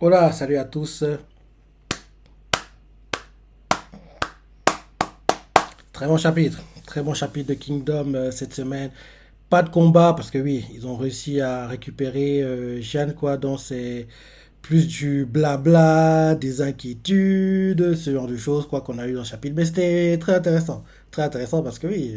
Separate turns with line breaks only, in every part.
Hola, salut à tous. Très bon chapitre de Kingdom cette semaine. Pas de combat parce que oui, ils ont réussi à récupérer Jeanne quoi, donc c'est plus du blabla, des inquiétudes, ce genre de choses quoi qu'on a eu dans le chapitre. Mais c'était très intéressant parce que oui,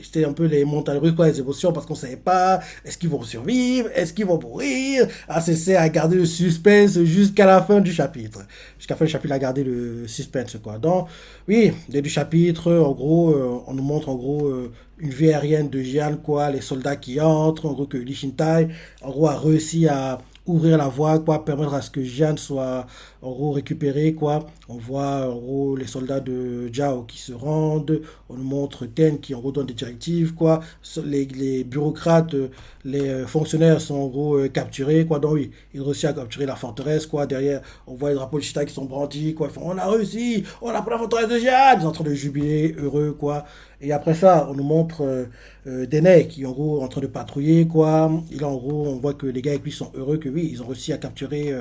c'était un peu les montagnes russes quoi, les émotions parce qu'on savait pas est-ce qu'ils vont survivre, est-ce qu'ils vont mourir. Ah, c'est à garder le suspense jusqu'à la fin du chapitre. Jusqu'à la fin du chapitre, à garder le suspense quoi. Donc oui, dès du chapitre, en gros, on nous montre en gros une vue aérienne de Jian, quoi, les soldats qui entrent, en gros que Li Shintai, en gros, a réussi à ouvrir la voie, quoi, permettre à ce que Jian soit, en gros, récupéré, quoi. On voit, en gros, les soldats de Zhao qui se rendent, on nous montre Ten qui, en gros, donne des directives, quoi. Les bureaucrates, les fonctionnaires sont, en gros, capturés, quoi. Donc, oui, ils réussissent à capturer la forteresse, quoi. Derrière, on voit les drapeaux de Shintai qui sont brandis, quoi. Ils font, on a réussi, on a pris la forteresse de Jian. Ils sont en train de jubiler, heureux, quoi. Et après ça, on nous montre Dene qui est en gros en train de patrouiller, quoi. Et là, en gros, on voit que les gars avec lui sont heureux que oui, ils ont réussi à capturer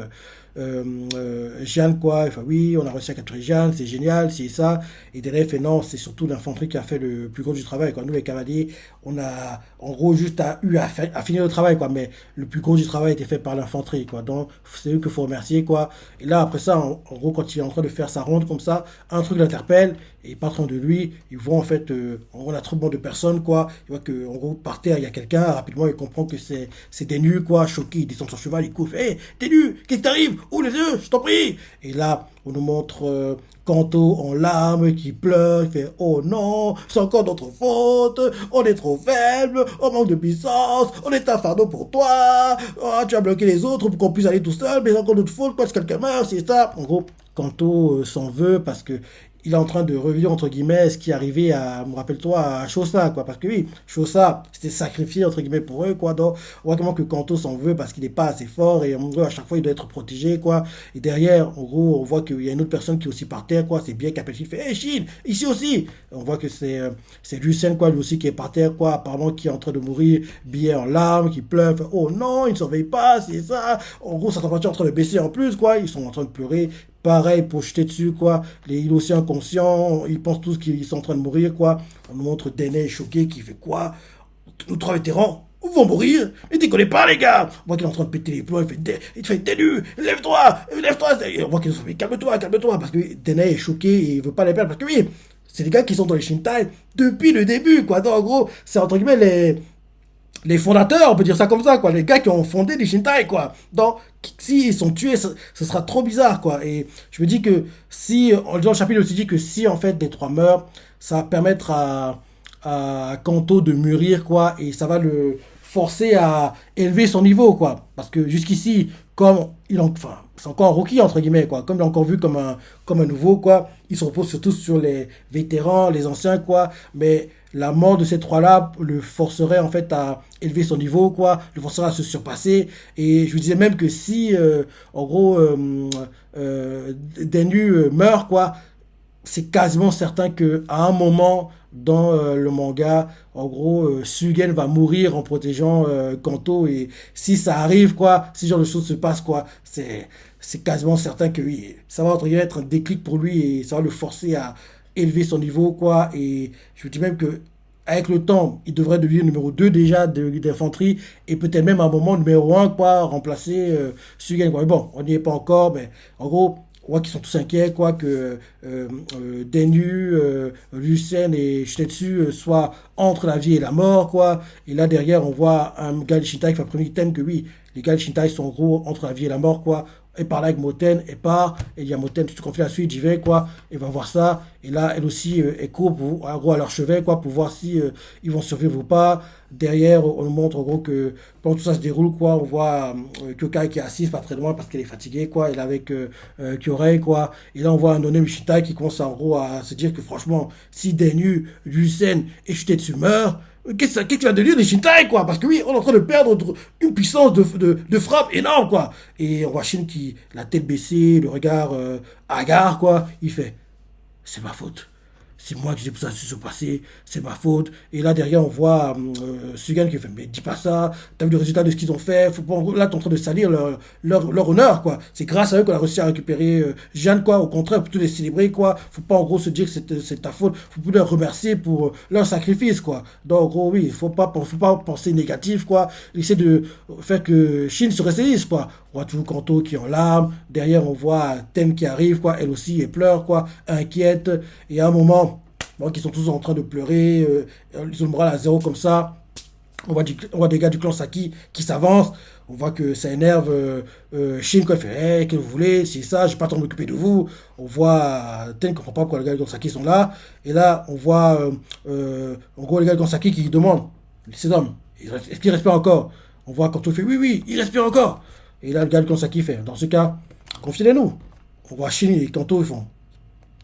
Jeanne, quoi. Enfin, oui, on a réussi à capturer Jeanne, c'est génial, c'est ça. Et Dene fait non, c'est surtout l'infanterie qui a fait le plus gros du travail, quoi. Nous, les cavaliers, on a en gros juste à finir le travail, quoi. Mais le plus gros du travail a été fait par l'infanterie, quoi. Donc, c'est eux qu'il faut remercier, quoi. Et là, après ça, en gros, quand il est en train de faire sa ronde comme ça, un truc l'interpelle et pas trop de lui, ils voient en fait, on a trop bon de personnes, quoi. Ils voient que, en gros, par terre, il y a quelqu'un, rapidement, il comprend que c'est des nus, quoi, choqué, il descend de son cheval, il court, hé, t'es nu, qu'est-ce qui t'arrive? Ouvre les yeux, je t'en prie. Et là, on nous montre Kanto en larmes, qui pleure, il fait, oh non, c'est encore notre faute, on est trop faible, on manque de puissance, on est un fardeau pour toi, oh, tu as bloqué les autres pour qu'on puisse aller tout seul, mais c'est encore notre faute, quoi, si quelqu'un meurt, c'est ça. En gros, Kanto s'en veut parce que il est en train de revivre entre guillemets ce qui est arrivé à, me rappelle-toi, à Chosa, quoi, parce que oui, Chosa c'était sacrifié entre guillemets pour eux, quoi. Donc on voit comment que Kanto s'en veut parce qu'il n'est pas assez fort et en gros à chaque fois il doit être protégé, quoi. Et derrière, en gros, on voit qu'il y a une autre personne qui est aussi par terre, quoi. C'est bien qu'appelle, il fait, hey Shin, ici aussi. On voit que c'est Lucien, quoi, lui aussi qui est par terre, quoi, apparemment qui est en train de mourir, billet en larmes, qui pleure, fait, oh non, il ne surveille pas, c'est ça. En gros, sa température est en train de baisser en plus, quoi. Ils sont en train de pleurer. Pareil, pour jeter dessus, quoi. Il est aussi inconscient, ils pensent tous qu'ils sont en train de mourir, quoi. On nous montre Dene choqué qui fait quoi? Nous trois vétérans vont mourir. Et tu connais pas, les gars. On voit qu'il est en train de péter les plombs, il te fait Denu, lève-toi, lève-toi. Et on voit qu'il fait calme-toi, calme-toi, parce que Dene est choqué et il veut pas les perdre, parce que oui, c'est des gars qui sont dans les Shintai depuis le début, quoi. Donc, en gros, c'est entre guillemets les fondateurs, on peut dire ça comme ça, quoi, les gars qui ont fondé les Shintai, quoi. Donc, s'ils sont tués, ce sera trop bizarre, quoi. Et je me dis que si, dans le chapitre, il aussi dit que si, en fait, les trois meurent, ça va permettre à Kanto de mûrir, quoi, et ça va le forcer à élever son niveau, quoi. Parce que jusqu'ici, comme enfin, c'est encore un rookie, entre guillemets, quoi. Comme il est encore vu comme un nouveau, quoi. Il se repose surtout sur les vétérans, les anciens, quoi. Mais la mort de ces trois-là le forcerait, en fait, à élever son niveau, quoi. Le forcerait à se surpasser. Et je vous disais même que si, en gros, Denu meurt, quoi, c'est quasiment certain que à un moment dans le manga, en gros, Sugen va mourir en protégeant Kanto et si ça arrive quoi, si ce genre de choses se passe quoi, c'est quasiment certain que oui, ça va entre guillemets être un déclic pour lui et ça va le forcer à élever son niveau quoi et je vous dis même que avec le temps, il devrait devenir numéro 2 déjà d'infanterie et peut-être même à un moment numéro un quoi, remplacer Sugen quoi. Mais bon, on n'y est pas encore, mais en gros, on voit qu'ils sont tous inquiets, quoi, que Denu, Lucien et Shitetsu soient entre la vie et la mort, quoi. Et là, derrière, on voit un gars de Shintai qui fait un premier thème que oui, les gars de Shintai sont en gros entre la vie et la mort, quoi. Et par là avec Moten, et part, et il y a Moten, tu te confies la suite, j'y vais, quoi, et va voir ça. Et là, elle aussi, elle court en gros, à leur chevet, quoi, pour voir si ils vont survivre ou pas. Derrière, on nous montre, en gros, que pendant tout ça se déroule, quoi, on voit Kyokai qui est assise pas très loin parce qu'elle est fatiguée, quoi, elle est avec Kyorei, quoi. Et là, on voit un Onem Shitai qui commence, en gros, à se dire que, franchement, si Denu, Lucen et Shitetsu meurent, qu'est-ce qui va devenir des Shintai, quoi? Parce que oui, on est en train de perdre une puissance de frappe énorme, quoi. Et on voit Shin qui, la tête baissée, le regard hagard, quoi. Il fait, c'est ma faute. c'est moi qui j'ai poussé à se passer, c'est ma faute. Et là, derrière, on voit Sugan qui fait, mais dis pas ça, t'as vu le résultat de ce qu'ils ont fait, faut pas, là, t'es en train de salir leur honneur, quoi. C'est grâce à eux qu'on a réussi à récupérer Jeanne, quoi. Au contraire, pour tous les célébrer, quoi. Faut pas, en gros, se dire que c'est ta faute, faut plus leur remercier pour leur sacrifice, quoi. Donc, en gros, oui, faut pas penser négatif, quoi. Essayer de faire que Shin se ressaisisse, quoi. On voit toujours Kanto qui est en larmes, derrière, on voit Ten qui arrive, quoi. Elle aussi, elle pleure, quoi, inquiète. Et à un moment, bon, qui sont tous en train de pleurer, ils ont le moral à zéro comme ça. On voit des gars du clan Saki qui s'avancent. On voit que ça énerve Shin, quoi. Il fait, hey, qu'est-ce que vous voulez, c'est ça, j'ai pas le temps de m'occuper de vous. On voit Ten qui comprend pas pourquoi les gars du clan Saki sont là. Et là, on voit en gros les gars du clan Saki qui demandent, ces hommes, est-ce qu'ils respirent encore? On voit quand on fait, oui, oui, il respire encore. Et là, le gars du clan Saki fait, dans ce cas, confiez-les-nous. On voit Shin et Kanto, ils font,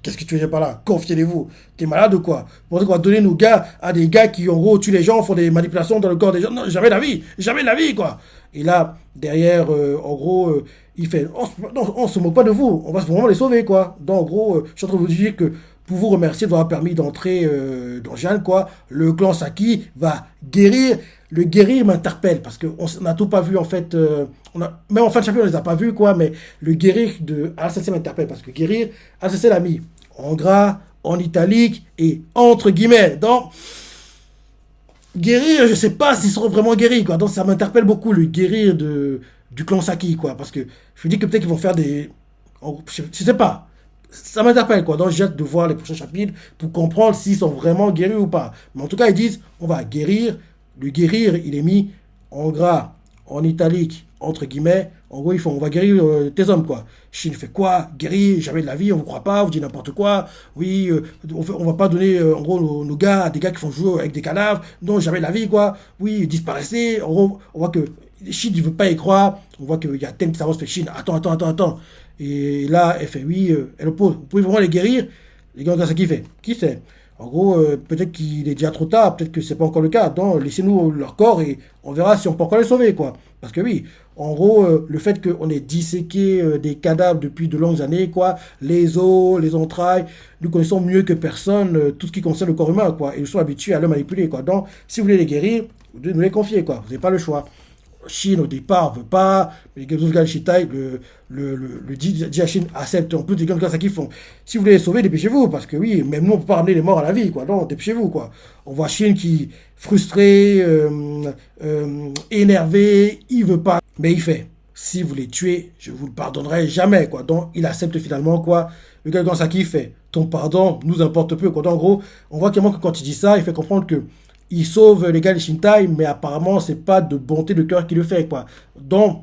qu'est-ce que tu veux dire par là? Confiez-vous. T'es malade ou quoi? Pour qu'on va donner nos gars à des gars qui, en gros, tuent les gens, font des manipulations dans le corps des gens. Non, jamais la vie, quoi. Et là, derrière, en gros, il fait, on se moque pas de vous, on va vraiment les sauver, quoi. Donc, en gros, je suis en train de vous dire que pour vous remercier d'avoir permis d'entrer dans Jeanne, quoi, le clan Saki va guérir. Le guérir m'interpelle parce qu'on n'a tout pas vu en fait. Même en fin de championnat, on les a pas vus quoi. Mais le guérir de ACC m'interpelle parce que guérir, ACC l'a mis en gras, en italique et entre guillemets. Donc, guérir, je sais pas s'ils seront vraiment guéris quoi. Donc, ça m'interpelle beaucoup le guérir du clan Saki quoi. Parce que je me dis que peut-être qu'ils vont faire des. Je sais pas. Ça m'interpelle quoi. Donc, j'ai hâte de voir les prochains chapitres pour comprendre s'ils sont vraiment guéris ou pas. Mais en tout cas, ils disent on va guérir. Le guérir, il est mis en gras, en italique, entre guillemets. En gros, ils font, on va guérir tes hommes, quoi. Chine fait quoi? Guérir, jamais de la vie, on vous croit pas, vous dites n'importe quoi. Oui, on va pas donner, en gros, nos gars à des gars qui font jouer avec des cadavres. Non, jamais de la vie, quoi. Oui, disparaissez. En gros, on voit que Chine, il veut pas y croire. On voit qu'il y a Ten qui s'avance, fait Chine, attends. Et là, elle fait, oui, elle oppose. Vous pouvez vraiment les guérir? Les gars, ça qui fait? Qui c'est? En gros, peut-être qu'il est déjà trop tard, peut-être que c'est pas encore le cas. Donc, laissez-nous leur corps et on verra si on peut encore les sauver, quoi. Parce que oui, en gros, le fait qu'on ait disséqué des cadavres depuis de longues années, quoi, les os, les entrailles, nous connaissons mieux que personne tout ce qui concerne le corps humain, quoi. Et ils sont habitués à le manipuler, quoi. Donc, si vous voulez les guérir, vous devez nous les confier, quoi. Vous n'avez pas le choix. Chine au départ veut pas, mais les autres gars de Shitai, le Jia-Chine accepte. En plus, les gars de qui font si vous voulez les sauver, dépêchez-vous, parce que oui, même nous on peut pas ramener les morts à la vie, quoi. Donc dépêchez-vous, quoi. On voit Chine qui frustré, énervé, il veut pas, mais il fait si vous les tuez, je vous le pardonnerai jamais, quoi. Donc il accepte finalement, quoi. Le gars de Gansaki fait ton pardon nous importe peu, quoi. Donc en gros, on voit clairement que quand il dit ça, il fait comprendre que il sauve les gars de Shintai, mais apparemment, c'est pas de bonté de cœur qui le fait, quoi. Donc,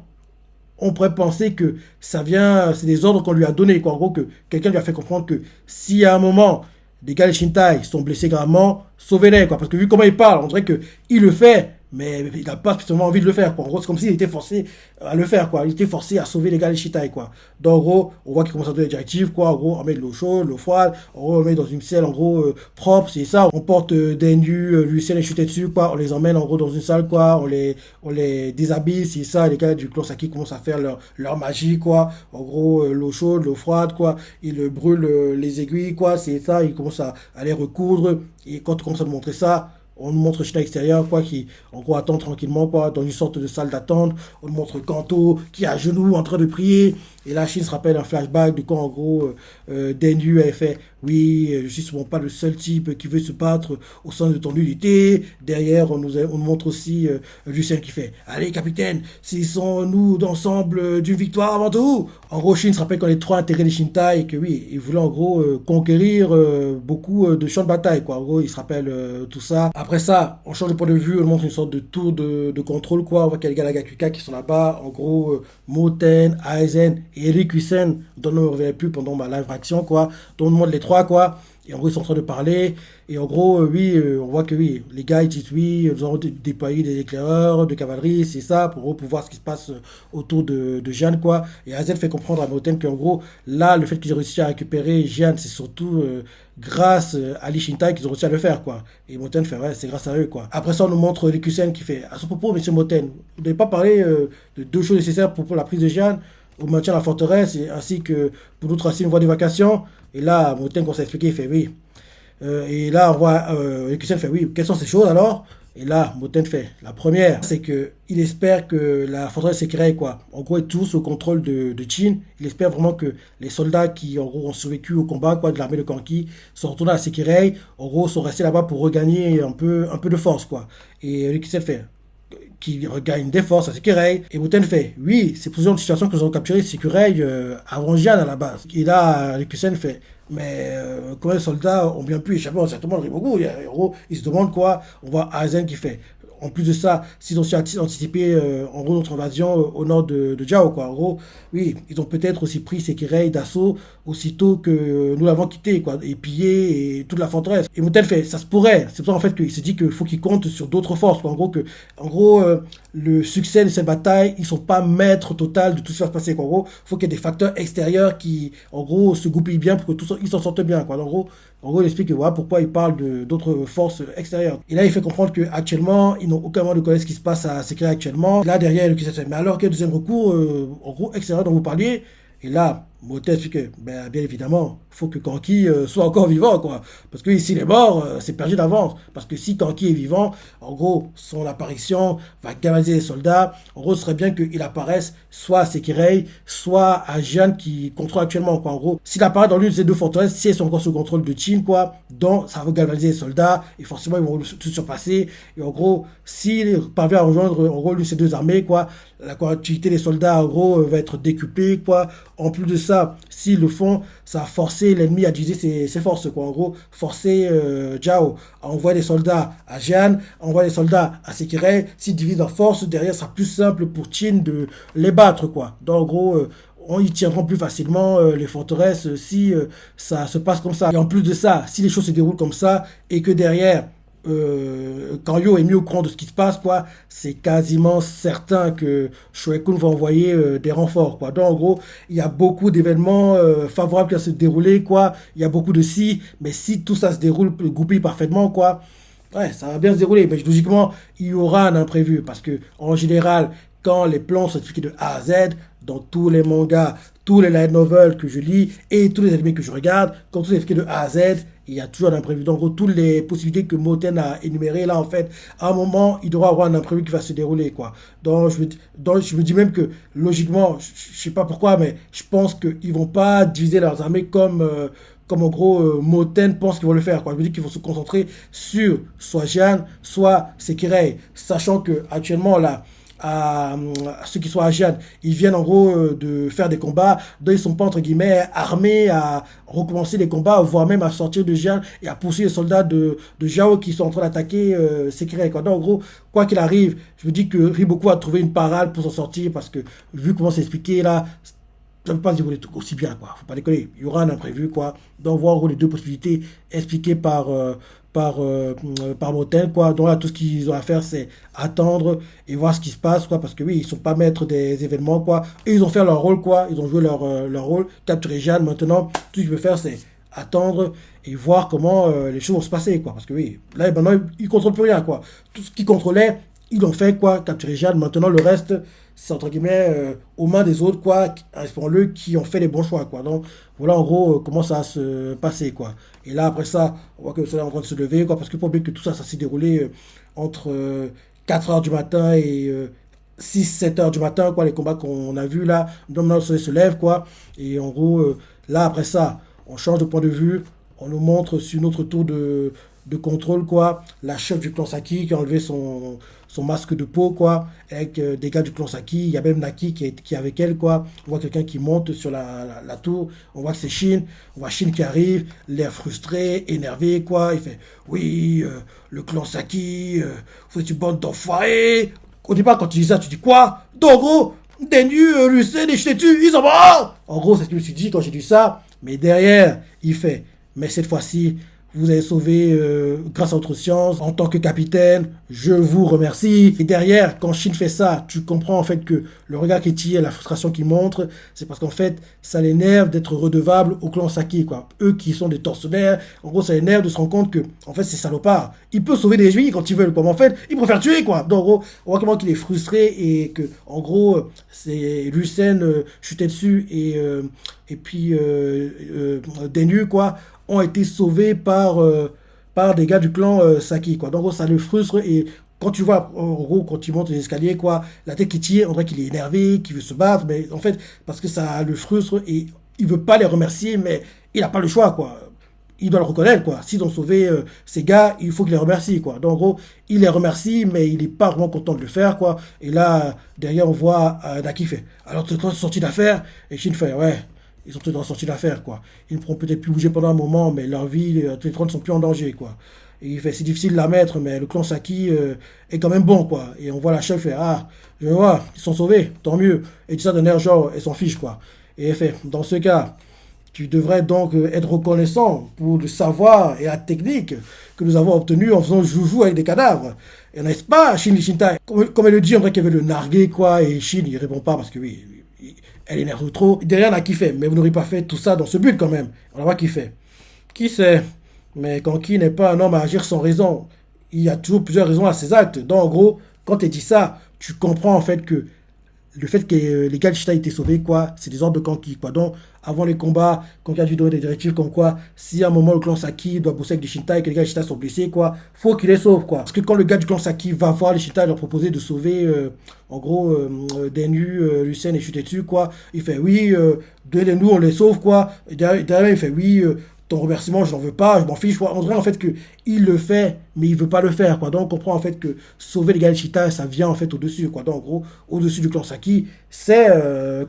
on pourrait penser que ça vient, c'est des ordres qu'on lui a donnés, quoi. En gros, que quelqu'un lui a fait comprendre que si à un moment, des gars de Shintai sont blessés gravement, sauvez-les, quoi. Parce que vu comment il parle, on dirait que il le fait, mais il n'a pas spécialement envie de le faire, quoi. En gros, c'est comme s'il était forcé à le faire, quoi. Il était forcé à sauver les gars de Shintai, quoi. Donc, en gros, on voit qu'il commence à donner des directives, quoi. En gros, on met de l'eau chaude, l'eau froide, en gros, on met dans une selle, en gros, propre, c'est ça. On porte des nus, Lucien les chuter dessus, quoi. On les emmène, en gros, dans une salle, quoi. On les déshabille, c'est ça. Les gars du clan Saki commencent à faire leur magie, quoi. En gros, l'eau chaude, l'eau froide, quoi. Ils brûlent les aiguilles, quoi. C'est ça. Ils commencent à les recoudre. Et quand on commence à nous montrer ça, on nous montre Chine extérieur, quoi, qui, en gros, attend tranquillement, quoi, dans une sorte de salle d'attente. On nous montre Kanto, qui est à genoux, en train de prier. Et là, Chine se rappelle un flashback de quand, en gros, Denyu avait fait, oui, je suis sûrement pas le seul type qui veut se battre au sein de ton unité. Derrière, on nous montre aussi Lucien qui fait, allez, capitaine, s'ils sont nous ensemble d'une victoire avant tout. En gros, Chine se rappelle qu'on est trois intégrés des Shintai et que oui, il voulait en gros conquérir beaucoup de champs de bataille, quoi. En gros, il se rappelle tout ça. Après ça, on change de point de vue, on montre une sorte de tour de contrôle, quoi. On voit qu'il y a les gars de la Gakuka qui sont là-bas. En gros, Moten, Aizen et Eric Hussein, dont on ne revenait plus pendant ma live action, quoi. Donc on montre les trois, quoi. Et en gros, ils sont en train de parler. Et en gros, oui, on voit que oui, les gars, ils disent oui, nous avons déployé des éclaireurs de cavalerie, c'est ça, pour voir ce qui se passe autour de Jeanne, quoi. Et Azel fait comprendre à Moten qu'en gros, là, le fait qu'ils aient réussi à récupérer Jeanne, c'est surtout grâce à Lee Shintai qu'ils ont réussi à le faire, quoi. Et Moten fait, ouais, c'est grâce à eux, quoi. Après ça, on nous montre Rikusen qui fait, à ce propos, monsieur Moten, vous n'avez pas parlé de deux choses nécessaires pour la prise de Jeanne, au maintien de la forteresse, ainsi que pour nous tracer une voie d'évacuation. Et là, Moten commence à expliquer, il fait, oui. Et là, on voit, Christian fait, oui, quelles sont ces choses alors? Et là, Moten fait, la première, c'est que il espère que la forteresse Sekirai, quoi, en gros, est toujours sous le contrôle de Chin. Il espère vraiment que les soldats qui, en gros, ont survécu au combat, quoi, de l'armée de Kanki, sont retournés à Sekirai, en gros, sont restés là-bas pour regagner un peu de force, quoi. Et Christian fait, qui regagne des forces à Sekirai. Et Moten fait, oui, c'est pour ce genre de situation que nous avons capturé Sekirai avant Jian à la base. Et là, Rikusen fait, mais comment les soldats ont bien pu échapper certainement le Riboku? En gros, ils se demandent quoi. On voit Aizen qui fait. En plus de ça, s'ils ont su anticiper en gros notre invasion au nord de Jiao, quoi. En gros, oui, ils ont peut-être aussi pris Sekirai d'assaut aussitôt que nous l'avons quitté, quoi, et pillé et toute la forteresse. Et Moten fait, ça se pourrait. C'est pour ça en fait qu'il se dit qu'il faut qu'il compte sur d'autres forces, quoi. En gros, le succès de cette bataille, ils sont pas maîtres total de tout ce qui va se passer, quoi. En gros, il faut qu'il y ait des facteurs extérieurs qui, en gros, se goupillent bien pour que tout ils s'en sortent bien, quoi. En gros, il explique que, voilà, pourquoi il parle d'autres forces extérieures. Et là, il fait comprendre qu'actuellement, ils n'ont aucun moyen de connaître ce qui se passe à Sekirai actuellement. Là, derrière, il dit, mais alors, quel deuxième recours, en gros, extérieur dont vous parliez? Et là, Motet explique que, ben, bien évidemment, il faut que Kanki soit encore vivant, quoi. Parce que s'il est mort, c'est perdu d'avance. Parce que si Kanki est vivant, en gros, son apparition va galvaniser les soldats. En gros, ce serait bien qu'il apparaisse soit à Sekirai, soit à Jian qui contrôle actuellement, quoi. En gros, s'il apparaît dans l'une de ces deux forteresses, si elles sont encore sous contrôle de Chin, quoi, donc ça va galvaniser les soldats, et forcément, ils vont tout surpasser. Et en gros, s'il parvient à rejoindre, en gros, l'une de ces deux armées, quoi, la quantité des soldats, en gros, va être décuplée, quoi. En plus de ça, s'ils le font, ça va forcer l'ennemi à diviser ses forces, quoi. En gros, forcer Jiao à envoyer des soldats à Jian, à envoyer des soldats à Sekirai. S'ils divisent leurs forces, derrière, ça sera plus simple pour Qin de les battre, quoi. Donc, en gros, ils tiendront plus facilement les forteresses si ça se passe comme ça. Et en plus de ça, si les choses se déroulent comme ça et que derrière, quand Yo est mis au courant de ce qui se passe, quoi, c'est quasiment certain que Shoekun va envoyer des renforts, quoi. Donc, en gros, il y a beaucoup d'événements favorables qui vont se dérouler, quoi. Il y a beaucoup de si, mais si tout ça se déroule, goupille parfaitement, quoi, ouais, ça va bien se dérouler. Mais logiquement, il y aura un imprévu parce que, en général, quand les plans sont expliqués de A à Z, dans tous les mangas, tous les light novels que je lis et tous les animés que je regarde, quand tout est expliqué de A à Z, il y a toujours un imprévu. Donc, en gros, toutes les possibilités que Moten a énumérées, là, en fait, à un moment, il devra avoir un imprévu qui va se dérouler, quoi. Donc, je me dis même que, logiquement, je sais pas pourquoi, mais je pense qu'ils vont pas diviser leurs armées comme en gros Moten pense qu'ils vont le faire, quoi. Je me dis qu'ils vont se concentrer sur soit Jian, soit Sekirai, sachant que actuellement là, à ceux qui sont à Jian, ils viennent en gros de faire des combats, donc ils sont pas entre guillemets armés à recommencer les combats, voire même à sortir de Jian et à pousser les soldats de Jiao qui sont en train d'attaquer Sekirai, quoi. Donc en gros, quoi qu'il arrive, je me dis que Riboku a trouvé une parade pour s'en sortir parce que vu comment c'est expliqué là, ça ne peut pas se dérouler aussi bien, quoi. Faut pas déconner. Il y aura un imprévu, quoi. Donc, voir en gros les deux possibilités expliquées par Moten, quoi. Donc là, tout ce qu'ils ont à faire, c'est attendre et voir ce qui se passe, quoi. Parce que oui, ils sont pas maîtres des événements, quoi. Et ils ont fait leur rôle, quoi. Ils ont joué leur rôle. Capturer Jeanne. Maintenant, tout ce qu'ils peuvent faire, c'est attendre et voir comment les choses vont se passer, quoi. Parce que oui, là, maintenant, ils ne contrôlent plus rien, quoi. Tout ce qu'ils contrôlaient, ils l'ont fait, quoi. Capturer Jeanne. Maintenant, le reste, c'est entre guillemets aux mains des autres, quoi, respectons-le, qui ont fait les bons choix, quoi. Donc voilà en gros comment ça va se passer, quoi. Et là après ça, on voit que le soleil est en train de se lever, quoi, parce que pour oublier que tout ça, ça s'est déroulé entre 4 heures du matin et 6-7 heures du matin, quoi, les combats qu'on a vus là. Donc maintenant le soleil se lève, quoi. Et en gros, là après ça, on change de point de vue, on nous montre sur notre tour de contrôle, quoi, la chef du clan Saki qui a enlevé son masque de peau, quoi, avec des gars du clan Saki. Il y a même Naki qui est avec elle, quoi. On voit quelqu'un qui monte sur la tour. On voit que c'est Shin. On voit Shin qui arrive, l'air frustré, énervé, quoi. Il fait, oui, le clan Saki, vous êtes une bande d'enfoirés. Au départ, quand tu dis ça, tu dis quoi? Donc, en gros, Denyu, Lucien, et je t'ai tué, ils sont morts. En gros, c'est ce que je me suis dit quand j'ai dit ça. Mais derrière, il fait, mais cette fois-ci, vous avez sauvé grâce à votre science en tant que capitaine, je vous remercie. Et derrière, quand Shin fait ça, tu comprends en fait que le regard qu'il tire, la frustration qu'il montre, c'est parce qu'en fait, ça l'énerve d'être redevable au clan Saki, quoi. Eux qui sont des tortionnaires, en gros, ça l'énerve de se rendre compte que, en fait, c'est salopard. Il peut sauver des juifs quand ils veulent, quoi. Mais en fait, il préfère tuer, quoi. Donc, en gros, on voit comment qu'il est frustré et que, en gros, c'est Lucien chutait dessus et puis Denu, quoi, ont été sauvés par des gars du clan Saki, quoi. Donc, ça le frustre et quand tu vois, en gros, quand il monte les escaliers, quoi, la tête qui tire, on dirait qu'il est énervé, qu'il veut se battre, mais en fait, parce que ça le frustre et il veut pas les remercier, mais il n'a pas le choix, quoi. Il doit le reconnaître, quoi. S'ils ont sauvé ces gars, il faut qu'il les remercie, quoi. Donc, en gros, il les remercie, mais il n'est pas vraiment content de le faire, quoi. Et là, derrière, on voit Naki fait. Alors, tu es sorti d'affaire. Et Shin fait, ouais, ils sont tous sortis d'affaire, quoi. Ils ne pourront peut-être plus bouger pendant un moment, mais leur vie, tous les trois ne sont plus en danger, quoi. Et il fait, c'est difficile de la mettre, mais le clan Saki est quand même bon, quoi. Et on voit la chef faire, ah, je vois, ils sont sauvés, tant mieux. Et tout ça d'un air genre, elle s'en fiche, quoi. Et elle fait, dans ce cas, tu devrais donc être reconnaissant pour le savoir et la technique que nous avons obtenu en faisant joujou avec des cadavres. Et n'est-ce pas, Shin Shintai? Comme elle le dit, on dirait qu'elle veut le narguer, quoi, et Shin, il répond pas parce que oui, elle énerve trop. Derrière, on a kiffé, mais vous n'aurez pas fait tout ça dans ce but quand même. On va kiffer. Qui sait? Mais Kanki n'est pas un homme à agir sans raison. Il y a toujours plusieurs raisons à ses actes. Donc, en gros, quand tu dis ça, tu comprends en fait que le fait que les gars de Shita aient été sauvés, quoi, c'est des ordres de Kanki, quoi. Donc, avant les combats, Kanki a dû donner des directives comme quoi, si à un moment le clan Saki doit bosser avec les Shinta et que les gars de Shita sont blessés, quoi, faut qu'il les sauve, quoi. Parce que quand le gars du clan Saki va voir les Shinta et leur proposer de sauver, en gros, Denu, Lucien et Shutetsu, quoi, il fait oui, donnez-nous, on les sauve, quoi. Et derrière, il fait oui, ton remerciement, je n'en veux pas, je m'en fiche. On dirait en fait qu'il le fait, mais il veut pas le faire, quoi. Donc on comprend en fait que sauver les gars de Chita, ça vient en fait au-dessus, quoi. Donc en gros, au-dessus du clan Saki, c'est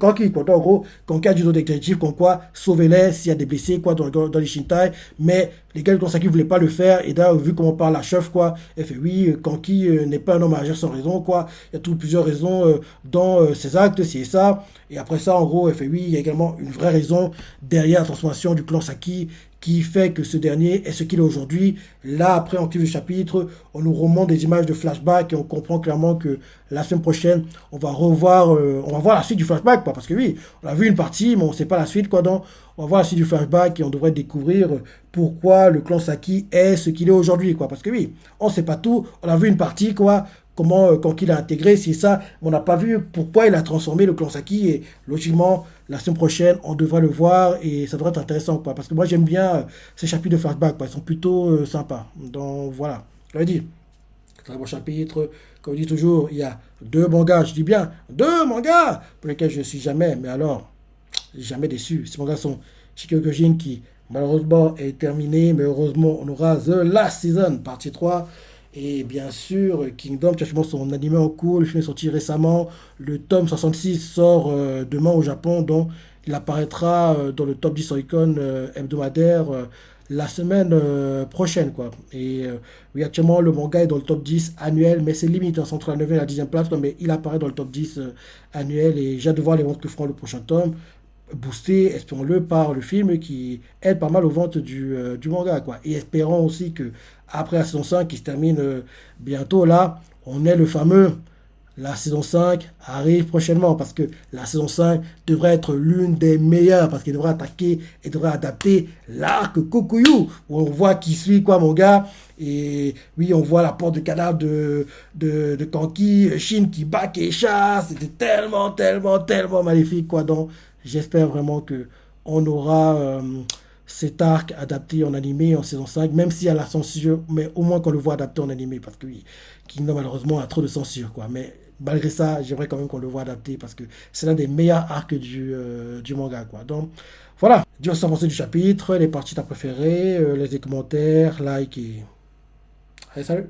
Kanki, quoi. Donc en gros, Kanki a du dos d'exécutif, comme quoi, sauvez-les s'il y a des blessés, quoi, dans les Shintai. Mais les gars du clan Saki ne voulaient pas le faire. Et là, vu comment parle la chef, quoi, elle fait oui, Kanki n'est pas un homme à agir sans raison, quoi. Il y a plusieurs raisons dans ses actes, c'est ça. Et après ça, en gros, elle fait oui, il y a également une vraie raison derrière la transformation du clan Saki qui fait que ce dernier est ce qu'il est aujourd'hui. Là, après, en clip de chapitre, on nous remonte des images de flashback et on comprend clairement que la semaine prochaine, on va voir la suite du flashback, quoi. Parce que oui, on a vu une partie, mais on ne sait pas la suite, quoi. Donc, on va voir la suite du flashback et on devrait découvrir pourquoi le clan Saki est ce qu'il est aujourd'hui, quoi. Parce que oui, on ne sait pas tout, on a vu une partie, quoi. Comment, quand il a intégré, c'est ça, on n'a pas vu pourquoi il a transformé le clan Saki et logiquement, la semaine prochaine, on devrait le voir et ça devrait être intéressant, quoi. Parce que moi, j'aime bien ces chapitres de flashback, quoi. Ils sont plutôt sympas. Donc voilà, je l'ai dit, très bon chapitre. Comme je dis toujours, il y a deux mangas, je dis bien deux mangas pour lesquels je ne suis jamais, mais alors, jamais déçu. Ces mangas sont Shikokujin qui, malheureusement, est terminé, mais heureusement, on aura The Last Season, partie 3. Et bien sûr, Kingdom, tu as son animé en cours, le film est sorti récemment. Le tome 66 sort demain au Japon, donc il apparaîtra dans le top 10 Oricon hebdomadaire la semaine prochaine, quoi. Et oui, actuellement, le manga est dans le top 10 annuel, mais c'est limite, hein, c'est entre la 9e et la 10e place, quoi, mais il apparaît dans le top 10 annuel et j'ai hâte de voir les ventes que feront le prochain tome boosté, espérons-le, par le film qui aide pas mal aux ventes du manga, quoi. Et espérons aussi que après la saison 5 qui se termine bientôt, là, on est le fameux, la saison 5 arrive prochainement parce que la saison 5 devrait être l'une des meilleures parce qu'il devrait attaquer et devrait adapter l'arc Kokuyu où on voit qui suit quoi mon gars et oui on voit la porte de cadavre de Kanki, Shin qui bat Keisha, c'était tellement magnifique quoi donc j'espère vraiment que on aura cet arc adapté en animé en saison 5 même s'il y a la censure, mais au moins qu'on le voit adapté en animé, parce que oui, Kingdom malheureusement a trop de censure, quoi. Mais malgré ça, j'aimerais quand même qu'on le voit adapté, parce que c'est l'un des meilleurs arcs du manga, quoi. Donc, voilà. Dis-moi ce que t'as pensé du chapitre, les parties que t'as préférées, les commentaires, like et... Allez, salut!